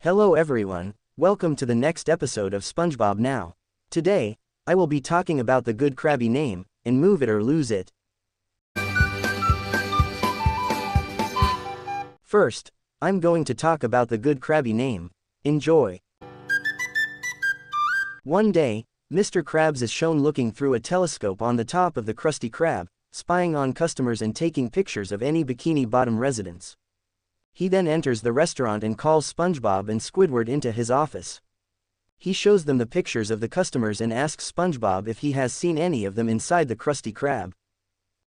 Hello everyone, welcome to the next episode of SpongeBob Now. Today, I will be talking about the good Krabby name, and move it or lose it. First, I'm going to talk about the good Krabby name. Enjoy. One day, Mr. Krabs is shown looking through a telescope on the top of the Krusty Krab, spying on customers and taking pictures of any Bikini Bottom residents. He then enters the restaurant and calls SpongeBob and Squidward into his office. He shows them the pictures of the customers and asks SpongeBob if he has seen any of them inside the Krusty Krab.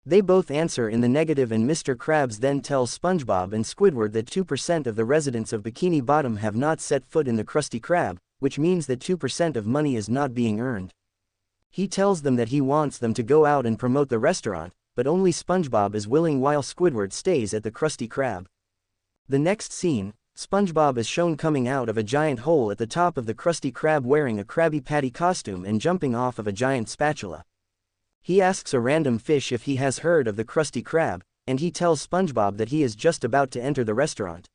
They both answer in the negative, and Mr. Krabs then tells SpongeBob and Squidward that 2% of the residents of Bikini Bottom have not set foot in the Krusty Krab, which means that 2% of money is not being earned. He tells them that he wants them to go out and promote the restaurant, but only SpongeBob is willing while Squidward stays at the Krusty Krab. The next scene, SpongeBob is shown coming out of a giant hole at the top of the Krusty Krab wearing a Krabby Patty costume and jumping off of a giant spatula. He asks a random fish if he has heard of the Krusty Krab, and he tells SpongeBob that he is just about to enter the restaurant.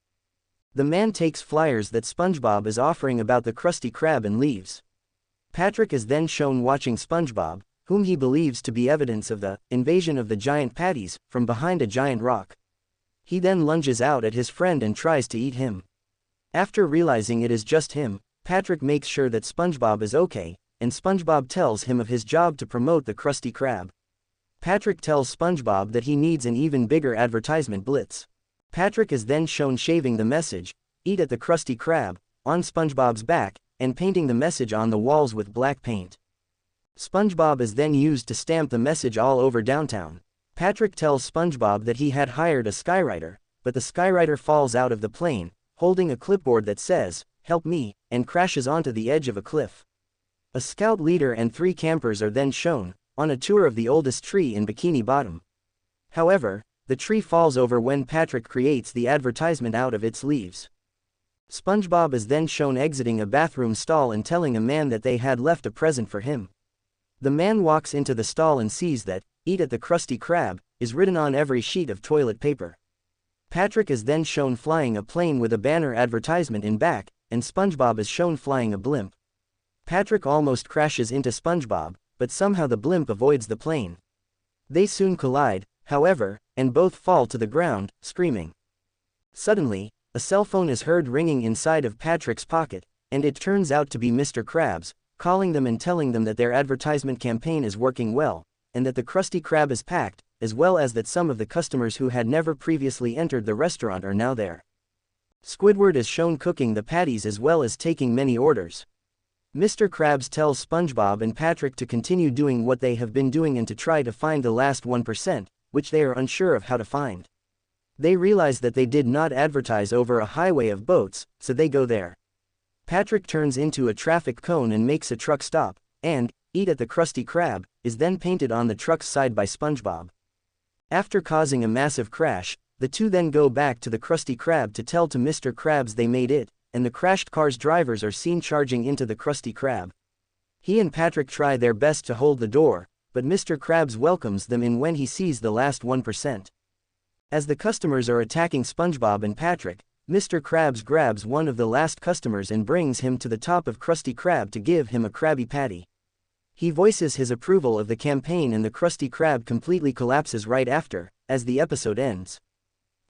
The man takes flyers that SpongeBob is offering about the Krusty Krab and leaves. Patrick is then shown watching SpongeBob, whom he believes to be evidence of the invasion of the giant patties, from behind a giant rock. He then lunges out at his friend and tries to eat him. After realizing it is just him, Patrick makes sure that SpongeBob is okay, and SpongeBob tells him of his job to promote the Krusty Krab. Patrick tells SpongeBob that he needs an even bigger advertisement blitz. Patrick is then shown shaving the message, "Eat at the Krusty Krab," on SpongeBob's back, and painting the message on the walls with black paint. SpongeBob is then used to stamp the message all over downtown. Patrick tells SpongeBob that he had hired a skywriter, but the skywriter falls out of the plane, holding a clipboard that says, "Help me," and crashes onto the edge of a cliff. A scout leader and 3 campers are then shown, on a tour of the oldest tree in Bikini Bottom. However, the tree falls over when Patrick creates the advertisement out of its leaves. SpongeBob is then shown exiting a bathroom stall and telling a man that they had left a present for him. The man walks into the stall and sees that, "Eat at the Krusty Krab," is written on every sheet of toilet paper. Patrick is then shown flying a plane with a banner advertisement in back, and SpongeBob is shown flying a blimp. Patrick almost crashes into SpongeBob, but somehow the blimp avoids the plane. They soon collide, however, and both fall to the ground, screaming. Suddenly, a cell phone is heard ringing inside of Patrick's pocket, and it turns out to be Mr. Krabs, calling them and telling them that their advertisement campaign is working well, and that the Krusty Krab is packed, as well as that some of the customers who had never previously entered the restaurant are now there. Squidward is shown cooking the patties as well as taking many orders. Mr. Krabs tells SpongeBob and Patrick to continue doing what they have been doing and to try to find the last 1%, which they are unsure of how to find. They realize that they did not advertise over a highway of boats, so they go there. Patrick turns into a traffic cone and makes a truck stop, and, "Eat at the Krusty Krab," is then painted on the truck's side by SpongeBob. After causing a massive crash, the two then go back to the Krusty Krab to tell to Mr. Krabs they made it, and the crashed car's drivers are seen charging into the Krusty Krab. He and Patrick try their best to hold the door, but Mr. Krabs welcomes them in when he sees the last 1%. As the customers are attacking SpongeBob and Patrick, Mr. Krabs grabs one of the last customers and brings him to the top of Krusty Krab to give him a Krabby Patty. He voices his approval of the campaign and the Krusty Krab completely collapses right after, as the episode ends.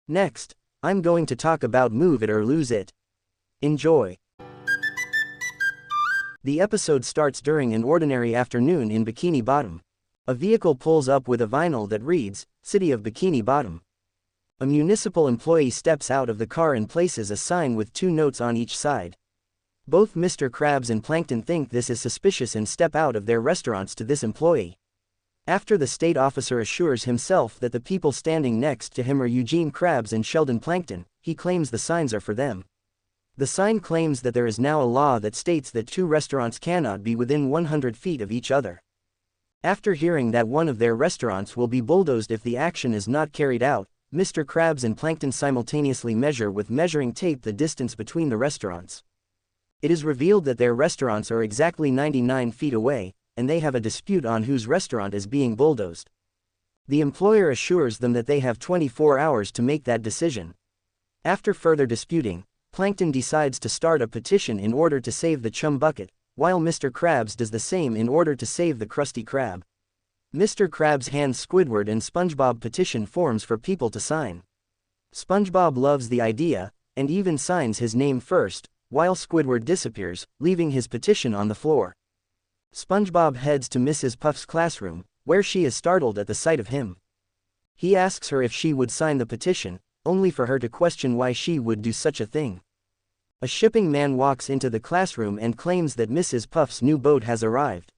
Next, I'm going to talk about Move It or Lose It. Enjoy. The episode starts during an ordinary afternoon in Bikini Bottom. A vehicle pulls up with a vinyl that reads, "City of Bikini Bottom." A municipal employee steps out of the car and places a sign with 2 notes on each side. Both Mr. Krabs and Plankton think this is suspicious and step out of their restaurants to this employee. After the state officer assures himself that the people standing next to him are Eugene Krabs and Sheldon Plankton, he claims the signs are for them. The sign claims that there is now a law that states that 2 restaurants cannot be within 100 feet of each other. After hearing that one of their restaurants will be bulldozed if the action is not carried out, Mr. Krabs and Plankton simultaneously measure with measuring tape the distance between the restaurants. It is revealed that their restaurants are exactly 99 feet away, and they have a dispute on whose restaurant is being bulldozed. The employer assures them that they have 24 hours to make that decision. After further disputing, Plankton decides to start a petition in order to save the chum bucket, while Mr. Krabs does the same in order to save the Krusty Krab. Mr. Krabs hands Squidward and SpongeBob petition forms for people to sign. SpongeBob loves the idea, and even signs his name first, while Squidward disappears, leaving his petition on the floor. SpongeBob heads to Mrs. Puff's classroom, where she is startled at the sight of him. He asks her if she would sign the petition, only for her to question why she would do such a thing. A shipping man walks into the classroom and claims that Mrs. Puff's new boat has arrived.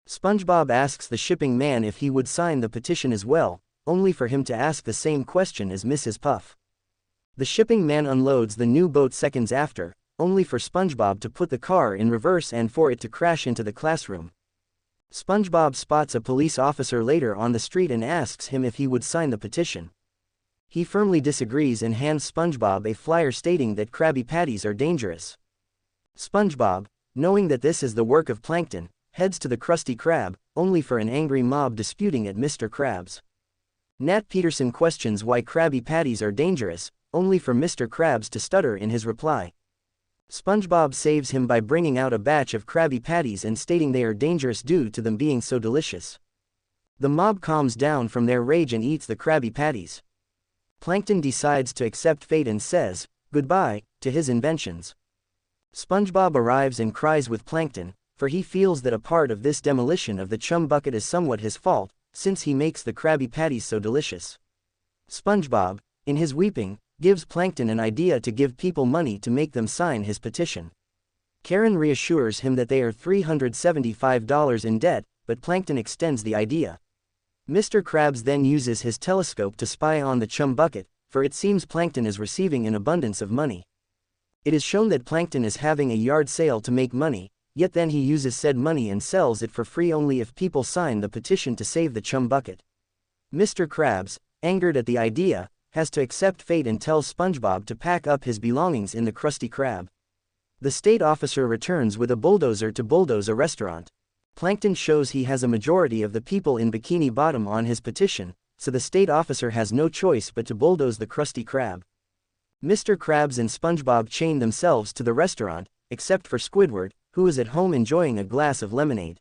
SpongeBob asks the shipping man if he would sign the petition as well, only for him to ask the same question as Mrs. Puff. The shipping man unloads the new boat seconds after, only for SpongeBob to put the car in reverse and for it to crash into the classroom. SpongeBob spots a police officer later on the street and asks him if he would sign the petition. He firmly disagrees and hands SpongeBob a flyer stating that Krabby Patties are dangerous. SpongeBob, knowing that this is the work of Plankton, heads to the Krusty Krab, only for an angry mob disputing at Mr. Krabs. Nat Peterson questions why Krabby Patties are dangerous, only for Mr. Krabs to stutter in his reply. SpongeBob saves him by bringing out a batch of Krabby Patties and stating they are dangerous due to them being so delicious. The mob calms down from their rage and eats the Krabby Patties. Plankton decides to accept fate and says, goodbye, to his inventions. SpongeBob arrives and cries with Plankton, for he feels that a part of this demolition of the chum bucket is somewhat his fault, since he makes the Krabby Patties so delicious. SpongeBob, in his weeping, gives Plankton an idea to give people money to make them sign his petition. Karen reassures him that they are $375 in debt, but Plankton extends the idea. Mr. Krabs then uses his telescope to spy on the chum bucket, for it seems Plankton is receiving an abundance of money. It is shown that Plankton is having a yard sale to make money, yet then he uses said money and sells it for free only if people sign the petition to save the chum bucket. Mr. Krabs, angered at the idea, has to accept fate and tells SpongeBob to pack up his belongings in the Krusty Krab. The state officer returns with a bulldozer to bulldoze a restaurant. Plankton shows he has a majority of the people in Bikini Bottom on his petition, so the state officer has no choice but to bulldoze the Krusty Krab. Mr. Krabs and SpongeBob chain themselves to the restaurant, except for Squidward, who is at home enjoying a glass of lemonade.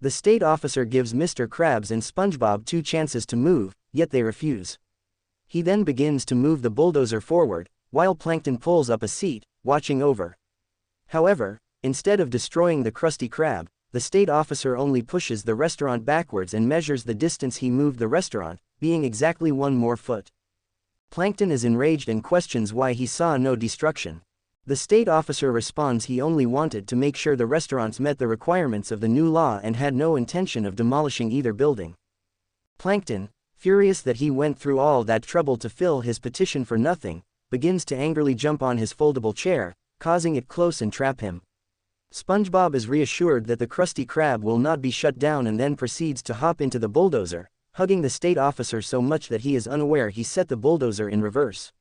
The state officer gives Mr. Krabs and SpongeBob 2 chances to move, yet they refuse. He then begins to move the bulldozer forward, while Plankton pulls up a seat, watching over. However, instead of destroying the Krusty Krab, the state officer only pushes the restaurant backwards and measures the distance he moved the restaurant, being exactly 1 more foot. Plankton is enraged and questions why he saw no destruction. The state officer responds he only wanted to make sure the restaurants met the requirements of the new law and had no intention of demolishing either building. Plankton, furious that he went through all that trouble to fill his petition for nothing, begins to angrily jump on his foldable chair, causing it close and trap him. SpongeBob is reassured that the Krusty Krab will not be shut down and then proceeds to hop into the bulldozer, hugging the state officer so much that he is unaware he set the bulldozer in reverse.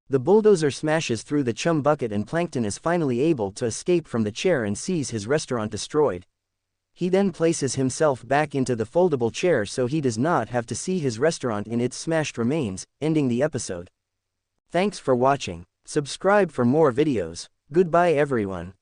The bulldozer smashes through the chum bucket and Plankton is finally able to escape from the chair and sees his restaurant destroyed. He then places himself back into the foldable chair so he does not have to see his restaurant in its smashed remains, ending the episode. Thanks for watching. Subscribe for more videos. Goodbye everyone.